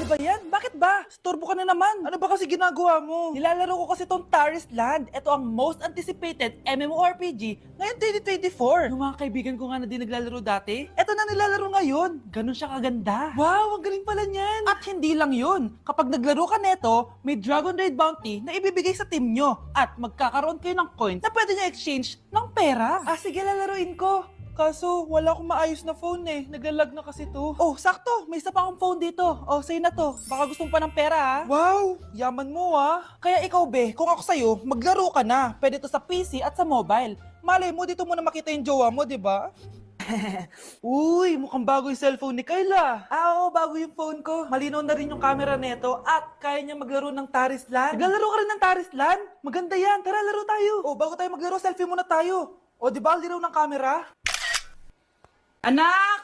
Ano ba yan? Bakit ba? Storbo ka na naman. Ano ba kasi ginagawa mo? Nilalaro ko kasi tong Taris Land. Ito ang most anticipated MMORPG ngayon 2024. Yung mga kaibigan ko nga na di naglalaro dati, ito na nilalaro ngayon. Ganun siya kaganda. Wow, ang galing pala niyan. At hindi lang yun. Kapag naglaro ka neto, may Dragon Raid Bounty na ibibigay sa team nyo. At magkakaroon kayo ng coins na pwede nyo exchange ng pera. Ah, sige, lalaruin ko. Kaso, wala akong maayos na phone eh. Naglalag na kasi to. Oh, sakto. May isa pa akong phone dito. Oh, sa'yo na to. Baka gusto mo pa ng pera ha. Wow, yaman mo ha. Kaya ikaw be, kung ako sa'yo, maglaro ka na. Pwede to sa PC at sa mobile. Malay mo, dito mo na makita yung jowa mo, di ba? Uy, mukhang bago yung cellphone ni Kayla. Ah, oo, bago yung phone ko. Malinaw na rin yung camera neto at kaya niya maglaro ng Taris Land. Naglalaro ka rin ng Taris Land? Maganda yan. Tara, laro tayo. Oh, bago tayo maglaro, selfie muna tayo. O, di ba, linaw ng camera? Anak!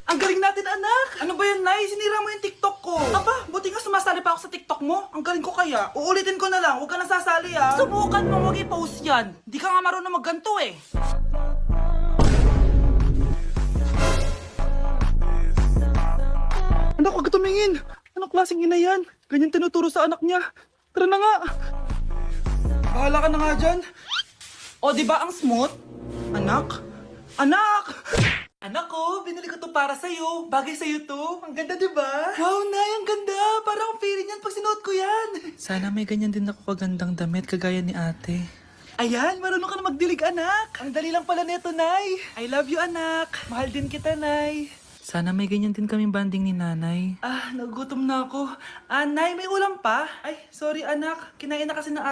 Ang galing natin, anak! Ano ba yan, Nay? Sinira mo yung TikTok ko. Aba, buti nga sumasali pa ako sa TikTok mo. Ang galing ko kaya. Uulitin ko na lang. Huwag ka nasasali, ha? Subukan mo mag i-post yan. Di ka nga marunong magganto, eh. Anak, huwag ka tumingin. Anong klaseng ina yan? Ganyan tinuturo sa anak niya. Tara na nga. Bahala ka na nga dyan. O, di ba ang smooth? Anak? Anak! Anak ko, binili ko to para sa'yo. Bagay sa'yo to. Ang ganda, di ba? Wow, Nay, ang ganda. Parang ang feeling yan pag sinuot ko yan. Sana may ganyan din ako kagandang damit kagaya ni ate. Ayan, marunong ka na magdilig, anak. Ang dali lang pala neto, Nay. I love you, anak. Mahal din kita, Nay. Sana may ganyan din kaming banding ni nanay. Ah, nagugutom na ako. Ah, Nay, may ulam pa? Ay, sorry, anak. Kinain na kasi ng